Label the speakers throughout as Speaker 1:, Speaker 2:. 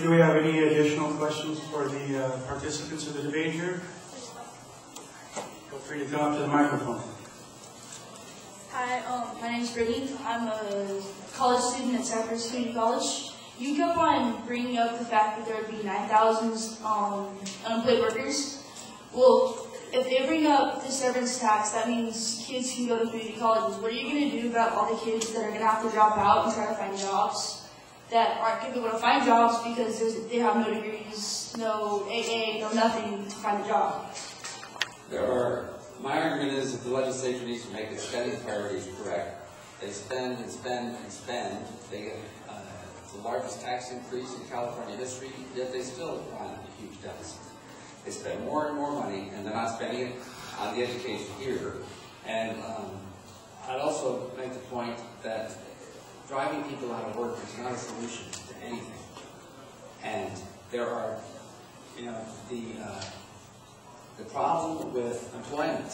Speaker 1: do we have any additional questions for the participants of the debate here? Feel free to come up to the microphone.
Speaker 2: Hi, my name is Brittany. I'm a college student at Cypress Community College. You kept on bringing up the fact that there would be 9,000 unemployed workers. Well, if they bring up the severance tax, that means kids can go to community colleges. What are you going to do about all the kids that are going to have to drop out and try to find jobs that aren't going to be able to find jobs because they have no degrees, no AA, no nothing to find a job?
Speaker 3: My argument is that the legislature needs to make its spending priorities correct. They spend and spend and spend. They get the largest tax increase in California history, yet they still run a huge deficit. They spend more and more money, and they're not spending it on the education here. And I'd also make the point that driving people out of work is not a solution to anything. And there are, the problem with employment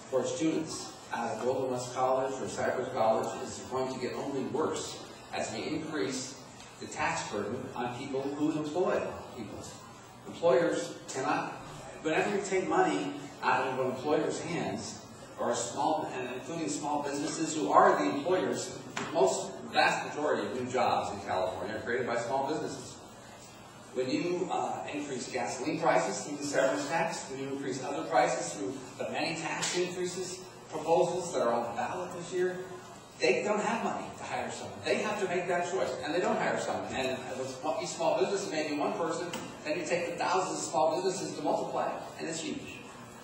Speaker 3: for students out of Golden West College or Cypress College is going to get only worse as we increase the tax burden on people who employ people. Employers cannot, whenever you take money out of an employer's hands, or including small businesses who are the employers, the vast majority of new jobs in California are created by small businesses. When you increase gasoline prices through the severance tax, when you increase other prices through the many tax increases, proposals that are on the ballot this year, they don't have money to hire someone. They have to make that choice, and they don't hire someone. And each small business is maybe one person, then you take the thousands of small businesses to multiply it, and it's huge.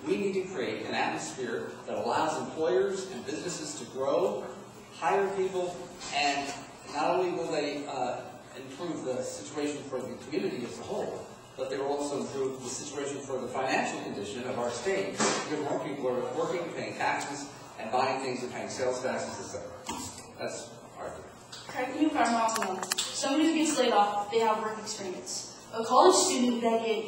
Speaker 3: We need to create an atmosphere that allows employers and businesses to grow, hire people, and not only will they improve the situation for the community as a whole, but they will also improve the situation for the financial condition of our state, because more people are working, paying taxes, and buying things and paying sales taxes, etc. That's our argument.
Speaker 2: Correct me if I'm wrong. Somebody who gets laid off, they have work experience. A college student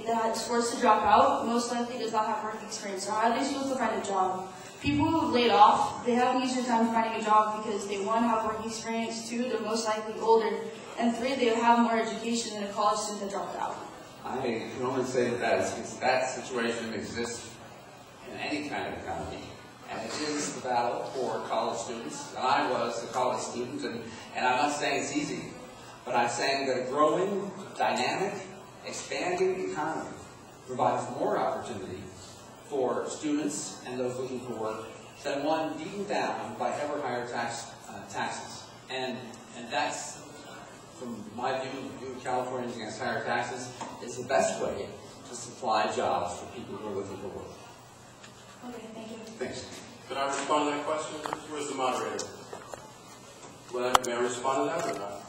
Speaker 2: that's forced to drop out most likely does not have work experience. So how are they supposed to find a job? People who are laid off, they have an easier time finding a job because they, one, have work experience, two, they're most likely older, and three, they have more education than a college student that dropped out.
Speaker 3: I can only say that situation exists in any kind of economy. And it is the battle for college students. And I was a college student, and I'm not saying it's easy, but I'm saying that a growing, dynamic, expanding economy provides more opportunity for students and those looking for work than one beaten down by ever higher taxes. And that's, from my view of Californians against higher taxes, is the best way to supply jobs for people who are looking for work.
Speaker 2: Okay, thank you.
Speaker 3: Thanks.
Speaker 4: Can I respond to that question? Where's the moderator? May I respond to that or not?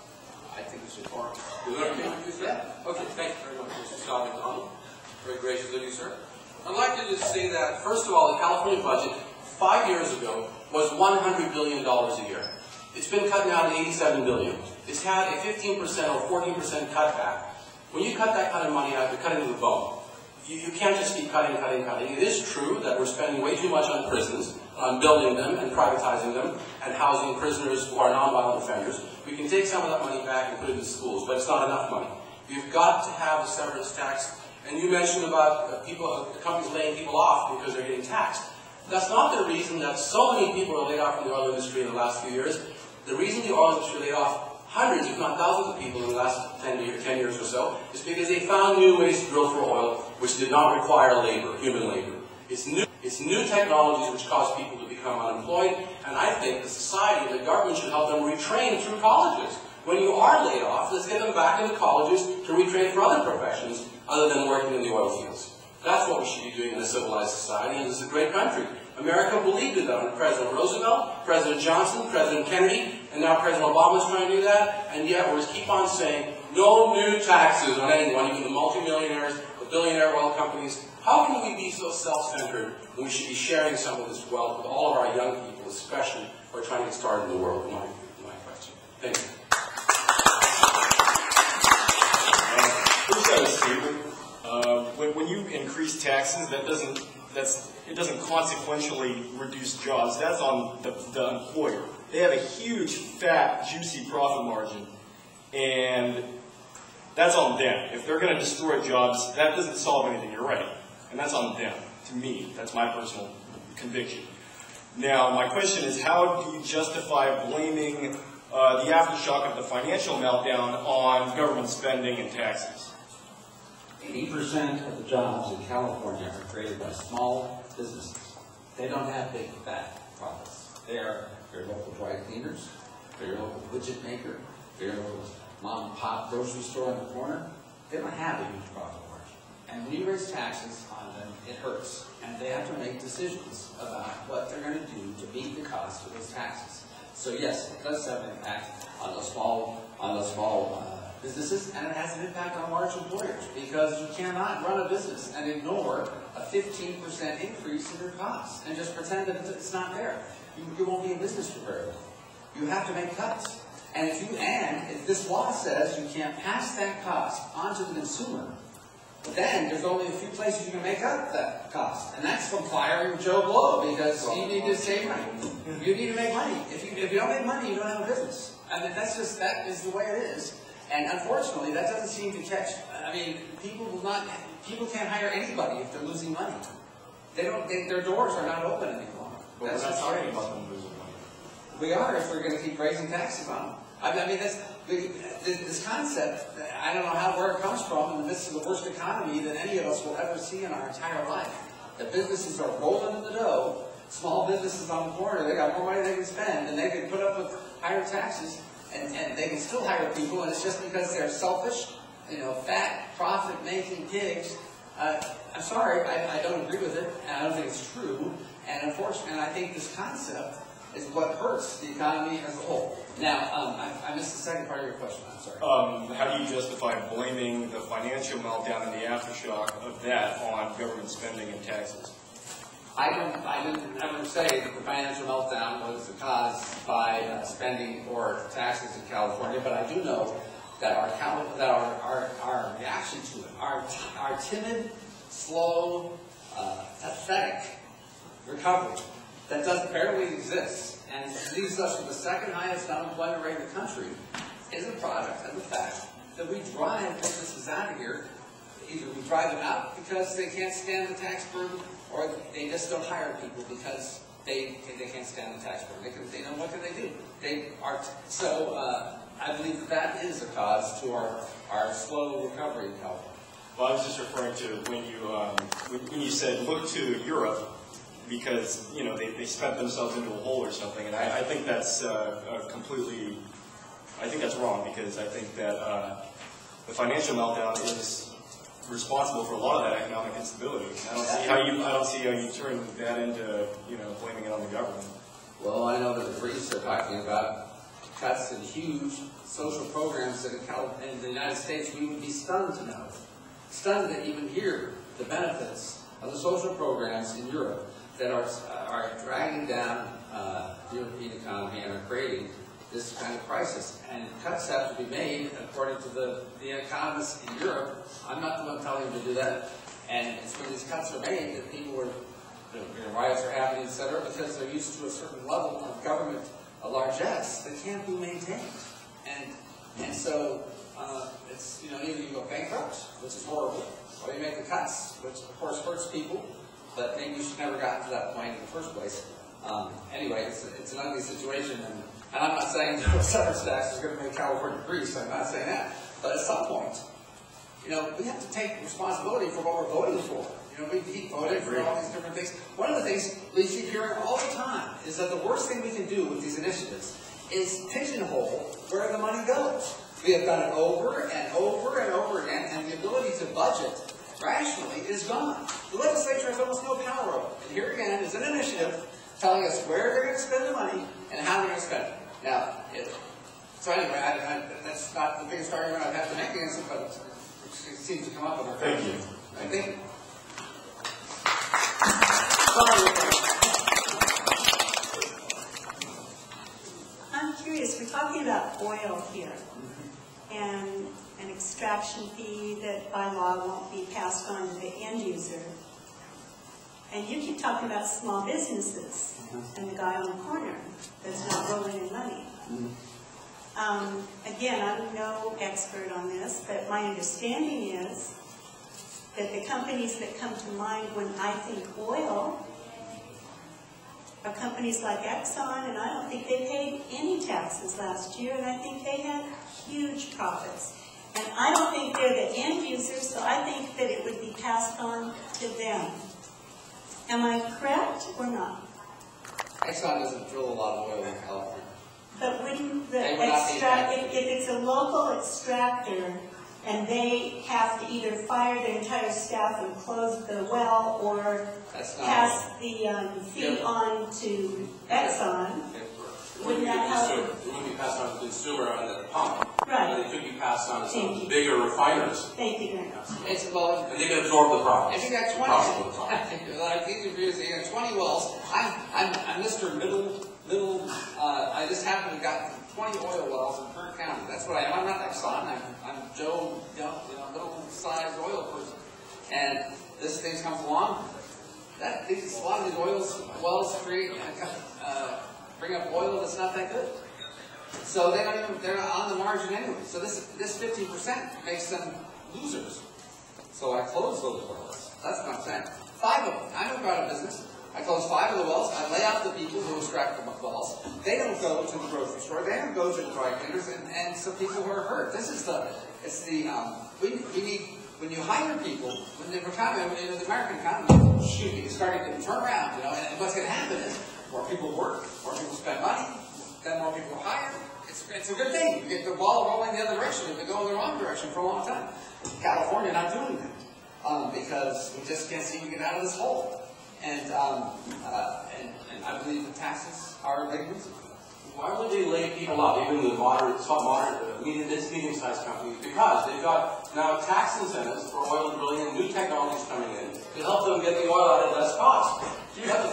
Speaker 3: I think we should talk.
Speaker 4: Is that okay with you, sir? Yeah. Okay, thank you very much, Mr. Scott McDonald. Very gracious of you, sir. I'd like to just say that, first of all, the California budget 5 years ago was $100 billion a year. It's been cut now to $87 billion. It's had a 15% or 14% cutback. When you cut that kind of money out, you're cutting to the bone. You can't just keep cutting. It is true that we're spending way too much on prisons, on building them and privatizing them, and housing prisoners who are nonviolent offenders. We can take some of that money back and put it in schools, but it's not enough money. You've got to have the severance tax. And you mentioned about companies laying people off because they're getting taxed. That's not the reason that so many people are laid off from the oil industry in the last few years. The reason the oil industry laid off hundreds, if not thousands of people in the last 10 years or so, is because they found new ways to drill for oil, which did not require labor, human labor. It's new technologies which cause people to become unemployed, and I think the society and the government should help them retrain through colleges. When you are laid off, let's get them back into colleges to retrain for other professions other than working in the oil fields. That's what we should be doing in a civilized society, and this is a great country. America believed in that under President Roosevelt, President Johnson, President Kennedy, and now President Obama is trying to do that, and yet we keep on saying, no new taxes on anyone, even the multimillionaires, the billionaire oil companies. How can we be so self-centered when we should be sharing some of this wealth with all of our young people, especially who are trying to get started in the world? My question. Thank you.
Speaker 5: First, I was stable. When you increase taxes, it doesn't consequentially reduce jobs. That's on the employer. They have a huge, fat, juicy profit margin, and that's on them. If they're going to destroy jobs, that doesn't solve anything, you're right. And that's on them, to me. That's my personal conviction. Now, my question is, how do you justify blaming the aftershock of the financial meltdown on government spending and taxes?
Speaker 3: 80% of the jobs in California are created by small businesses. They don't have big, fat profits. They are your local dry cleaners, they're your local widget maker, they're your local mom and pop grocery store on the corner. They don't have a huge profit margin. And when you raise taxes on them, it hurts. And they have to make decisions about what they're going to do to meet the cost of those taxes. So yes, it does have an impact on those small businesses, and it has an impact on large employers, because you cannot run a business and ignore a 15% increase in your costs and just pretend that it's not there. You won't be in business for very long. You have to make cuts. And if this law says you can't pass that cost onto the consumer, then there's only a few places you can make up that cost. And that's from firing Joe Blow, because you need to save money. You need to make money. If you don't make money, you don't have a business. I mean, that is the way it is. And unfortunately, that doesn't seem to catch. I mean, people can't hire anybody if they're losing money. Their doors are not open anymore.
Speaker 5: But we're not talking about them losing money.
Speaker 3: We are, if we're going to keep raising taxes on them. I mean, this concept, I don't know where it comes from in the midst of the worst economy that any of us will ever see in our entire life. The businesses are rolling in the dough. Small businesses on the corner, they got more money they can spend, and they can put up with higher taxes, and they can still hire people, and it's just because they're selfish, fat, profit-making pigs. I'm sorry, I don't agree with it, and I don't think it's true, and unfortunately, I think this concept is what hurts the economy as a whole. Now, I missed the second part of your question, I'm sorry.
Speaker 5: How do you justify blaming the financial meltdown and the aftershock of that on government spending and taxes?
Speaker 3: I didn't ever say that the financial meltdown was caused by spending or taxes in California, but I do know that our reaction to it, our timid, slow, pathetic recovery that barely exists and leaves us with the second highest unemployment rate in the country is a product of the fact that we drive businesses out of here. Either we drive them out because they can't stand the tax burden, or they just don't hire people because they can't stand the tax burden. What can they do? I believe that is a cause to our slow recovery in California.
Speaker 5: Well, I was just referring to when you said look to Europe because they spent themselves into a hole or something, and I think that's I think that's wrong, because I think that the financial meltdown is responsible for a lot of that economic instability. I don't see how you turn that into blaming it on the government.
Speaker 3: Well, I know that the British are talking about cuts in huge social programs that in the United States we would be stunned to know, stunned to even hear the benefits of the social programs in Europe that are dragging down the European economy and are creating this kind of crisis. And cuts have to be made according to the economists in Europe. I'm not the one telling them to do that. And it's when these cuts are made that people riots are happening, etc., because they're used to a certain level of government largesse that can't be maintained. And so it's either you go bankrupt, which is horrible, or you make the cuts, which of course hurts people, but maybe you should never gotten to that point in the first place. Anyway, it's an ugly situation, and I'm not saying severance tax is going to make California Greece. I'm not saying that. But at some point, we have to take responsibility for what we're voting for. We keep voting for all these different things. One of the things we keep hearing all the time is that the worst thing we can do with these initiatives is pigeonhole where the money goes. We have done it over and over and over again, and the ability to budget rationally is gone. The legislature has almost no power over it. And here again is an initiative telling us where they're going to spend the money and how they're going to spend it. Now, so anyway, that's not the biggest argument I've had to make against it, but it seems to come up with our
Speaker 5: Thank you.
Speaker 3: I think.
Speaker 6: I'm curious, we're talking about oil here, and an extraction fee that by law won't be passed on to the end user. And you keep talking about small businesses and the guy on the corner that's not rolling in money. Again, I'm no expert on this, but my understanding is that the companies that come to mind when I think oil are companies like Exxon, and I don't think they paid any taxes last year, and I think they had huge profits. And I don't think they're the end users, so I think that it would be passed on to them. Am I correct or not?
Speaker 3: Exxon doesn't drill a lot of oil in California.
Speaker 6: But wouldn't the
Speaker 3: They would not be
Speaker 6: extract,
Speaker 3: that.
Speaker 6: if it's a local extractor, and they have to either fire their entire staff and close the well, or
Speaker 3: That's not
Speaker 6: pass the fee on to Exxon, wouldn't that help?
Speaker 4: It wouldn't be passed on to the consumer on the pump.
Speaker 6: Right.
Speaker 4: It could be passed on to some
Speaker 6: Thank
Speaker 4: of the
Speaker 6: you.
Speaker 4: bigger refiners.
Speaker 6: Thank you very much.
Speaker 3: It's about,
Speaker 4: And they can absorb the profits.
Speaker 3: if you got 20,
Speaker 4: Profit of the profit.
Speaker 3: like these reviews, you got 20 wells. I'm Mr. Middle. I just happen to have got 20 oil wells in Kern County. That's what I am. I'm not Exxon. I'm Joe, middle-sized oil person. And this thing comes along. A lot of these wells bring up oil that's not that good. So they're on the margin anyway. So this 15% makes them losers. So I close those wells. That's what I'm saying. 5 of them. I know about a business. I close 5 of the wells. I lay out the people who extract the wells. They don't go to the grocery store. They don't go to the dry cleaners, and some people who are hurt. When you hire people, when the American economy is starting to turn around, and what's going to happen is more people work, more people spend money, then more people are hired. It's a good thing. You get the ball rolling the other direction. If they go in the wrong direction for a long time. California not doing that because we just can't seem to get out of this hole. And I believe the taxes are a big reason.
Speaker 4: Why would they lay people off, even the medium-sized companies? Because they've got now tax incentives for oil drilling and new technologies coming in to help them get the oil out at less cost. Do you have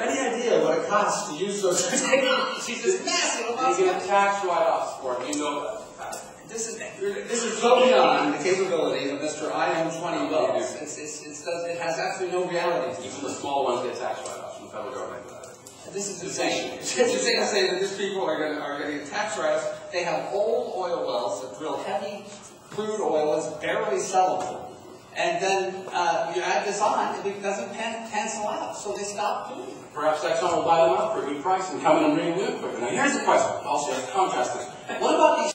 Speaker 3: any idea what it costs to use those technologies? It's massive.
Speaker 4: They get tax write-offs for it. You know that.
Speaker 3: This is so beyond the capability of Mr. I own 20 wells. It has absolutely no reality.
Speaker 4: Even the small ones get tax write-offs from the federal government.
Speaker 3: This is insane. It's insane to say that these people are getting tax write-offs. They have old oil wells that drill heavy crude oil that's barely sellable. And then you add this on, and it doesn't cancel out. So they stop doing it.
Speaker 4: Perhaps Exxon will buy them up for a good price and come in and bring new equipment. Now here's the question. Also, contrast this. What about these